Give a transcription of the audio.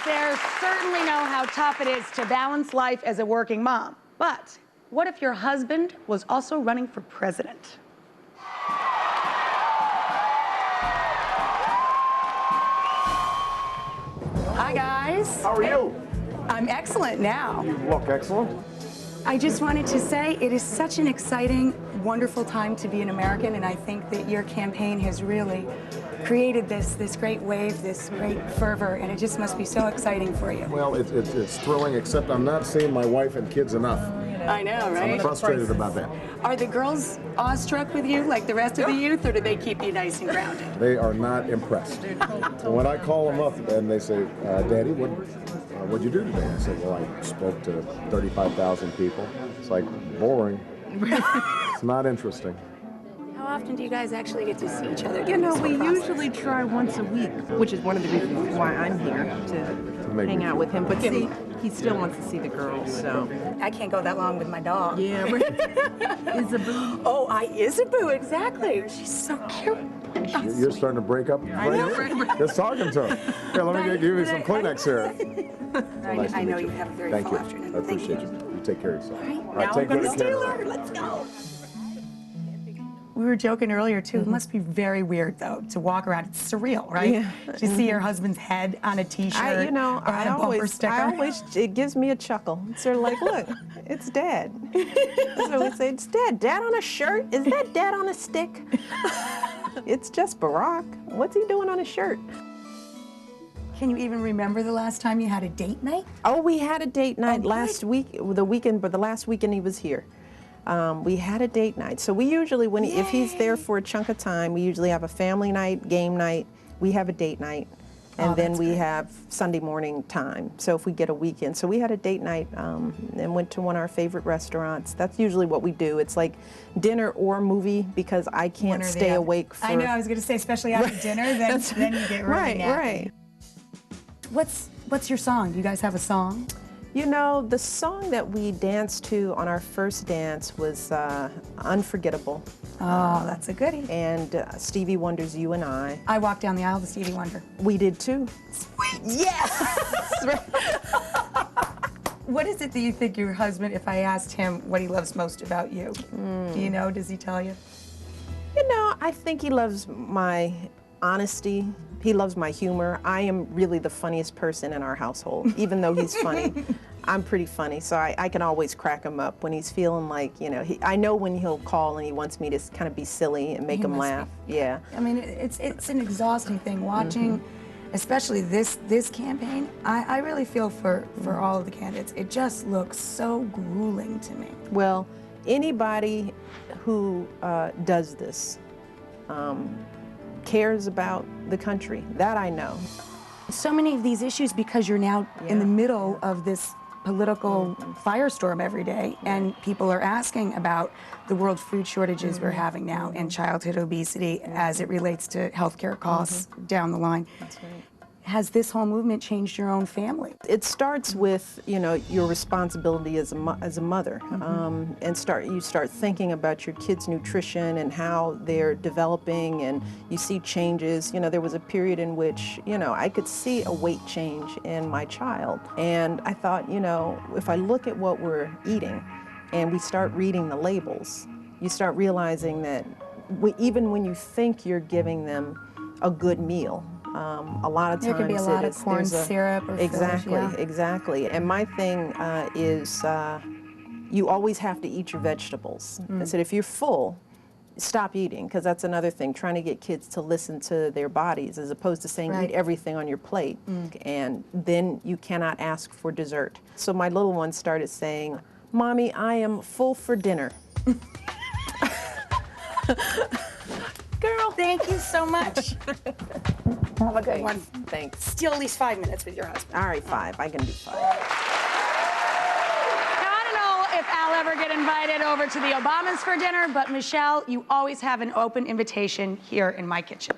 out there certainly know how tough it is to balance life as a working mom. But what if your husband was also running for president? Hi, guys. How are you? I'm excellent now. You look excellent. I just wanted to say it is such an exciting, wonderful time to be an American, and I think that your campaign has really created this great wave, this great fervor, and it just must be so exciting for you. Well, it's thrilling, except I'm not seeing my wife and kids enough. I know, right? I'm frustrated about that. Are the girls awestruck with you like the rest of the youth, or do they keep you nice and grounded? They are not impressed. And when I call them up and they say, Daddy, what'd you do today? I said, well, I spoke to 35,000 people. It's like boring. It's not interesting. How often do you guys actually get to see each other? You know, we usually try once a week, which is one of the reasons why I'm here, to hang out with him. But see, he still wants to see the girls, so. I can't go that long with my dog. Yeah, Isaboo. Oh, Isaboo, exactly. She's so cute. You're starting to break up right here? Just talking to him. Here, let me give you some Kleenex here. Nice I know meet you have a very Thank full you. afternoon. I appreciate you. You take care of yourself. All right, now I'm going to steal her. Let's go. We were joking earlier, too. It must be very weird, though, to walk around. It's surreal, right? Yeah. To see your husband's head on a T-shirt or on a bumper sticker. It gives me a chuckle. It's sort of like, look, it's Dad. So we say, it's Dad. Dad on a shirt? Is that Dad on a stick? It's just Barack. What's he doing on a shirt? Can you even remember the last time you had a date night? Oh, we had a date night Oh, last week, but the last weekend he was here. We had a date night. So we usually, if he's there for a chunk of time, we usually have a family night, game night, we have a date night, and then we have Sunday morning time. So if we get a weekend. So we had a date night and went to one of our favorite restaurants. That's usually what we do. It's like dinner or movie because I can't stay awake for... I know, I was going to say, especially after dinner, then you get really nappy. Right. What's your song? Do you guys have a song? You know, the song that we danced to on our first dance was Unforgettable. Oh, that's a goodie. And Stevie Wonder's You and I. I walked down the aisle to Stevie Wonder. We did too. Sweet. Yes! What is it that you think your husband, if I asked him what he loves most about you, do you know, does he tell you? You know, I think he loves my honesty. He loves my humor. I am really the funniest person in our household, even though he's funny. I'm pretty funny, so I can always crack him up when he's feeling like, you know, I know when he'll call and he wants me to kind of be silly and make him laugh. Yeah. I mean, it's an exhausting thing watching, especially this campaign. I really feel for all of the candidates. It just looks so grueling to me. Well, anybody who does this cares about the country. That I know. So many of these issues because you're now in the middle of this political firestorm every day, and people are asking about the world food shortages we're having now and childhood obesity as it relates to healthcare costs down the line. That's right. Has this whole movement changed your own family? It starts with, you know, your responsibility as a mother, and you start thinking about your kids' nutrition and how they're developing, and you see changes. You know, there was a period in which, you know, I could see a weight change in my child, and I thought, you know, if I look at what we're eating and we start reading the labels, you start realizing that even when you think you're giving them a good meal, a lot of times there could be a lot of corn syrup or exactly. And my thing is you always have to eat your vegetables. I said if you're full, stop eating, because that's another thing, trying to get kids to listen to their bodies as opposed to saying eat everything on your plate, and then you cannot ask for dessert. So my little one started saying, Mommy, I am full for dinner. Girl, thank you so much. Have a good one. Thanks. Still at least 5 minutes with your husband. All right, 5. I can do 5. Now, I don't know if I'll ever get invited over to the Obamas for dinner, but Michelle, you always have an open invitation here in my kitchen.